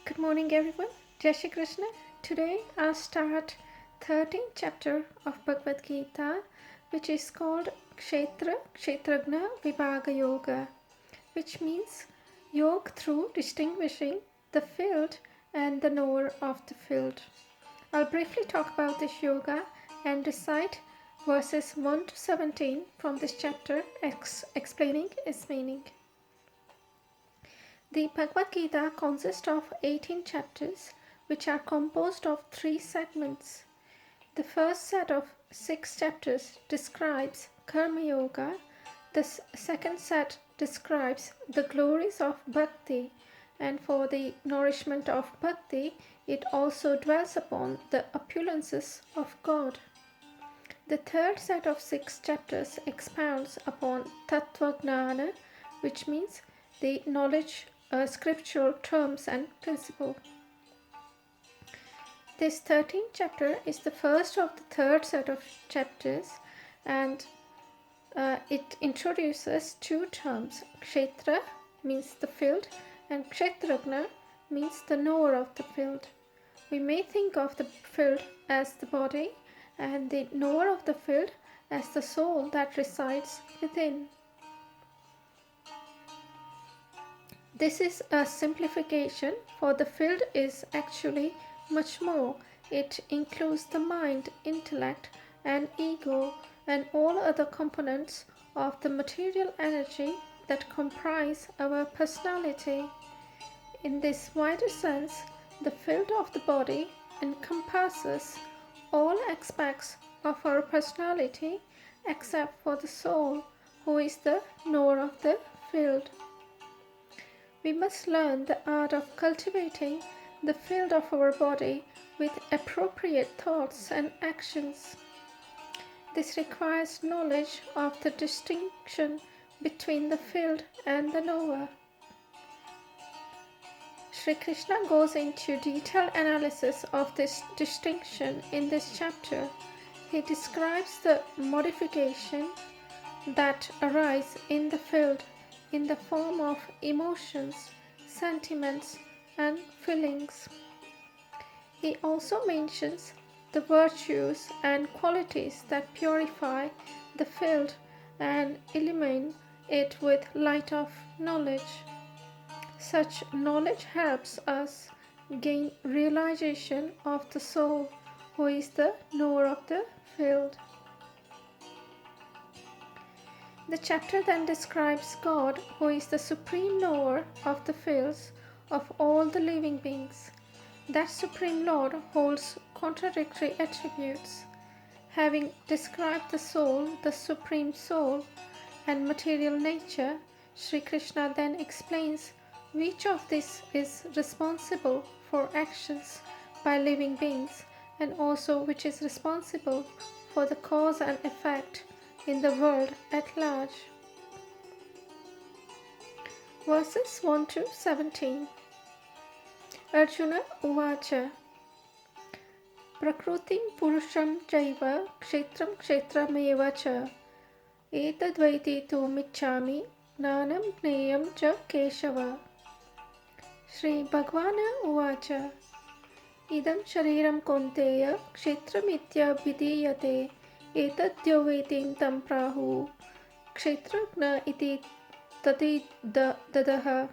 Good morning everyone. Kṣhetra. Today I'll start 13th chapter of Bhagwad Gita, which is called Kṣhetragna Vibhāga Yoga, which means yoga through distinguishing the field and the knower of the field. I'll briefly talk about this yoga and recite verses 1 to 17 from this chapter, explaining its meaning. The Bhagwad Gita consists of 18 chapters, which are composed of 3 segments. The first set of 6 chapters describes Karma Yoga, the second set describes the glories of Bhakti, and for the nourishment of Bhakti, it also dwells upon the opulences of God. The third set of 6 chapters expounds upon Tattva-gnāna, which means the knowledge scriptural terms and principle. This 13th chapter is the first of the third set of chapters, and it introduces 2 terms. Kṣhetra means the field and Kṣhetragna means the knower of the field. We may think of the field as the body and the knower of the field as the soul that resides within. This is a simplification, for the field is actually much more. It includes the mind, intellect, and ego, and all other components of the material energy that comprise our personality. In this wider sense, the field of the body encompasses all aspects of our personality except for the soul, who is the knower of the field. We must learn the art of cultivating the field of our body with appropriate thoughts and actions. This requires knowledge of the distinction between the field and the knower. Sri Krishna goes into detailed analysis of this distinction in this chapter. He describes the modification that arise in the field in the form of emotions, sentiments, and feelings. He also mentions the virtues and qualities that purify the field and illumine it with light of knowledge. Such knowledge helps us gain realization of the soul, who is the knower of the field. The chapter then describes God, who is the supreme knower of the fields of all the living beings. That Supreme Lord holds contradictory attributes. Having described the soul, the Supreme Soul, and material nature, Sri Krishna then explains which of these is responsible for actions by living beings, and also which is responsible for the cause and effect in the world at large. Verses 1 to 17. Arjuna Uvacha Prakrutim Purusham Chaiva Kshetram Kshetrameva Cha Etadvaiti Tu Michami Gnanam Gneyam Cha Keshava. Sri Bhagwana Uvacha Idam Shariram Konteya Kshetramitya Vidiyate Etadyovetim Tam Prahu Kṣhetragna iti tati dadaha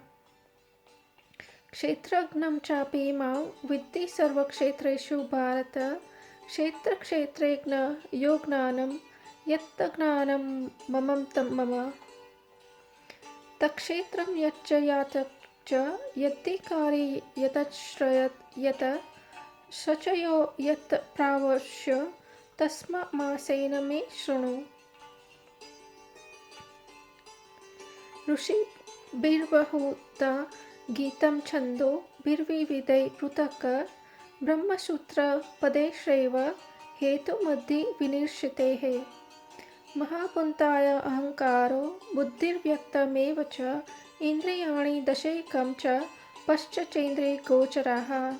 Kṣhetragnam chapi mau viddhi sarva kshetreshu bharata Kṣhetragna yognanam yattagnanam mamam tam mama Takshetram yacca yatakcha yaddikari yatachrayat yata sachayo yat pravasya Tasma Masena me Shrunu. Rushi Birvahuta Gitam Chando Birvividai Prutaka Brahma Sutra Pade Shreva Hetu Madhi Vinirshitehe Mahapuntaya Ahankaro Buddhir Vyakta Mevacha Indriyani Dashekam Cha Pascha Chendri Gocharaha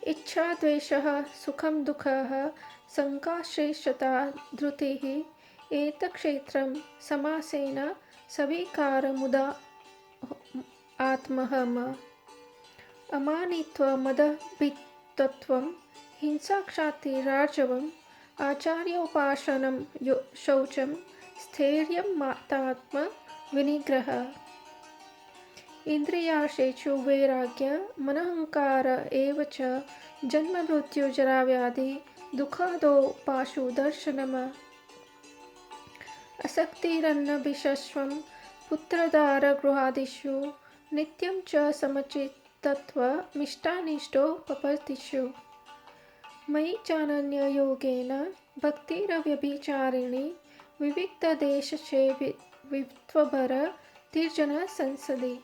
Ichha Dveshaha Sukham Dukhaha Sankasheshata Dhrutihi Eta Kshetram Samasena Savikara Muda Atmahama अमानित्व मदभित्तत्वं हिंसाक्षाति राजवम् आचार्योपासनं शौचं स्थैर्यं मातात्म विनिग्रह इंद्रियार्थेषु वैराग्य मनहंकार एव च जन्म मृत्यु जरा व्याधि दुःखादो पाशु दर्शनम् असक्तिरन्न विशस्वं पुत्रदार गृहादिषु नित्यं च समचित्तत्व मिष्टानिष्टोपपत्तिषु मयि चानन्य योगेन भक्तिरव्यभिचारिणी विविक्तदेशे वित्वभर तीर्जन संसदि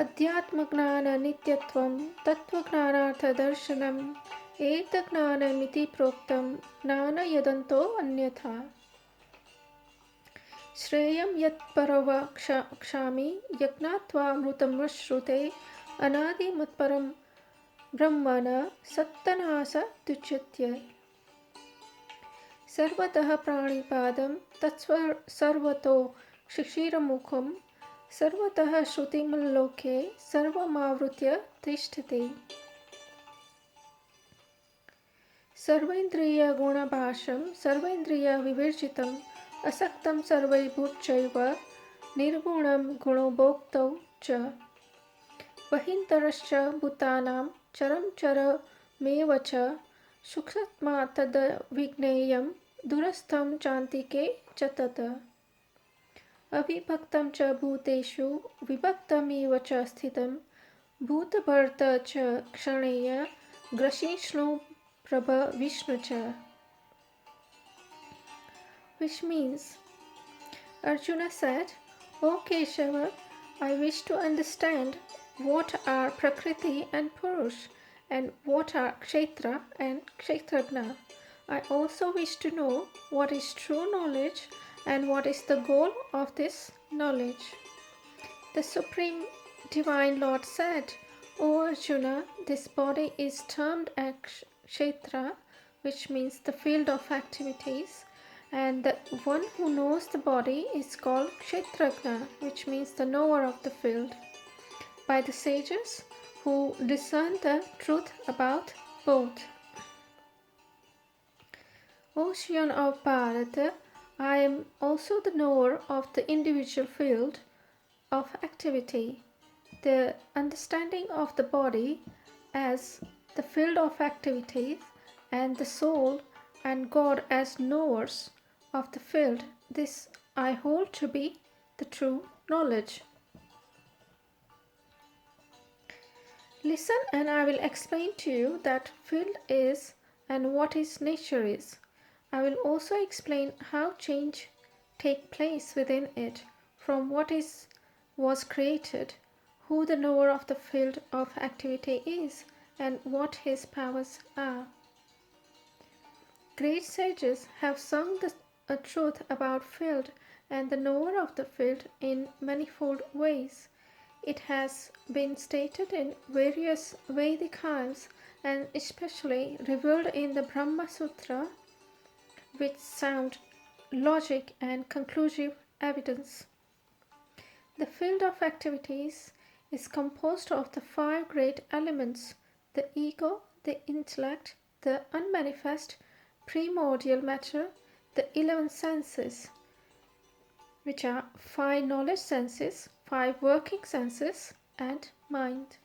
अध्यात्मज्ञान नित्यत्वं तत्त्वज्ञानार्थदर्शनम् एतज्ज्ञानमिति प्रोक्तं ज्ञान यदन्तो अन्यथा श्रेयं यत्परवक्ष्यामि यज्ञात्वामृतमश्नुते अनादिमत्परं ब्रह्मण सत्तनासदुच्यते सर्वतः प्राणिपादं तत्सर्वतो शिशिरमुखं सर्वतः श्रुतिमल्लोके सर्वमावृत्य तिष्ठति सर्वेन्द्रियगुणभाषं सर्वेन्द्रियविवर्जितम् असक्तं सर्वैर्भूतैव निर्गुणं गुणभोक्तौ च बहिन्तरश्च भूतानां चरं चरमेव च सूक्ष्मात्मा तद्विज्ञेयं दूरस्थं चान्तिके च तत् अविभक्तं च भूतेषु विभक्तमिव च स्थितं भूतभर्त च क्षणेय ग्रसिष्णु प्रभ Vishnu cha, which means Arjuna said, O Keshava, I wish to understand what are Prakriti and Purush and what are Kṣhetra and Kṣhetragna. I also wish to know what is true knowledge and what is the goal of this knowledge. The Supreme Divine Lord said, O Arjuna, this body is termed as Kṣhetra, which means the field of activities, and the one who knows the body is called Kṣhetragna, which means the knower of the field, by the sages who discern the truth about both. Ocean of Bharata, I am also the knower of the individual field of activity, the understanding of the body as the field of activities and the soul and God as knowers of the field. This I hold to be the true knowledge. Listen and I will explain to you that field is and what its nature is. I will also explain how change take place within it from what was created, who the knower of the field of activity is, and what his powers are. Great sages have sung the truth about field and the knower of the field in manifold ways. It has been stated in various Vedic hymns and especially revealed in the Brahma Sutra, which sound logic and conclusive evidence. The field of activities is composed of the 5 great elements: the ego, the intellect, the unmanifest primordial matter, the 11 senses, which are 5 knowledge senses, 5 working senses, and mind,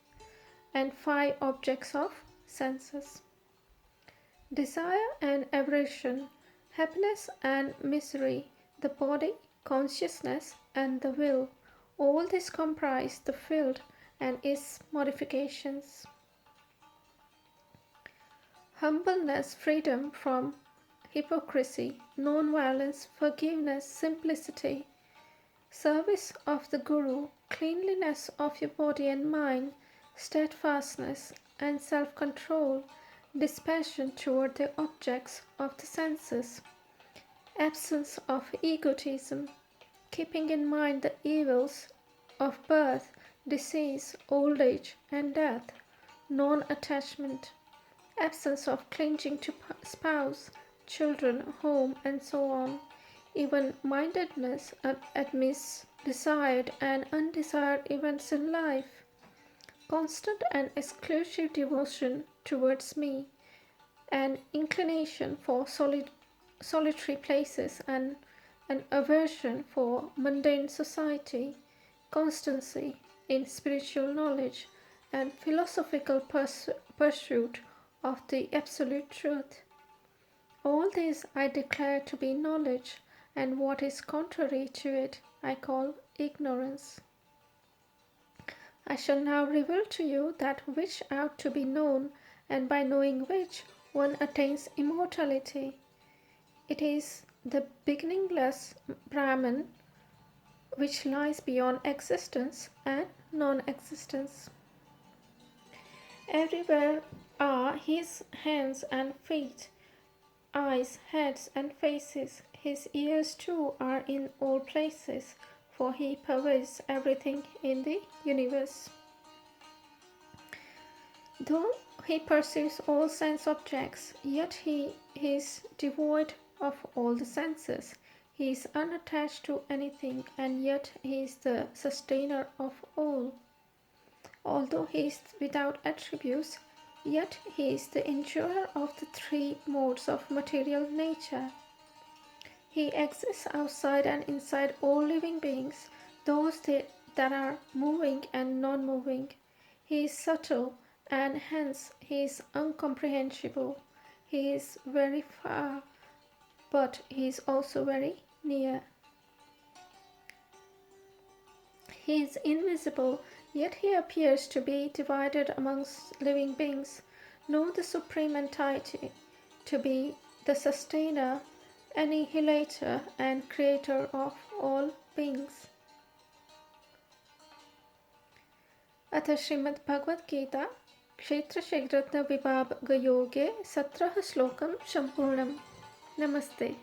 and 5 objects of senses. Desire and aversion, happiness and misery, the body, consciousness, and the will, all this comprise the field and its modifications. Humbleness, freedom from hypocrisy, non-violence, forgiveness, simplicity, service of the Guru, cleanliness of your body and mind, steadfastness and self-control, dispassion toward the objects of the senses, absence of egotism, keeping in mind the evils of birth, disease, old age, and death, non-attachment, absence of clinging to spouse, children, home, and so on, even-mindedness amidst desired and undesired events in life, constant and exclusive devotion towards me, an inclination for solitary places, and an aversion for mundane society, constancy in spiritual knowledge, and philosophical pursuit of the absolute truth. All this I declare to be knowledge, and what is contrary to it I call ignorance. I shall now reveal to you that which ought to be known, and by knowing which one attains immortality. It is the beginningless Brahman, which lies beyond existence and non-existence. Everywhere are his hands and feet, eyes, heads, and faces. His ears too are in all places, for he pervades everything in the universe. Though he perceives all sense objects, yet he is devoid of all the senses. He is unattached to anything, and yet he is the sustainer of all. Although he is without attributes, yet he is the enjoyer of the three modes of material nature. He exists outside and inside all living beings, those that are moving and non-moving. He is subtle, and hence he is incomprehensible. He is very far, but he is also very near. He is invisible, yet he appears to be divided amongst living beings. Know the Supreme Entity to be the sustainer, annihilator, and creator of all beings. अथ श्रीमद्भगवद्गीता क्षेत्रक्षेत्रज्ञ विभागयोगे 17 श्लोकं सम्पूर्णम्. Namaste.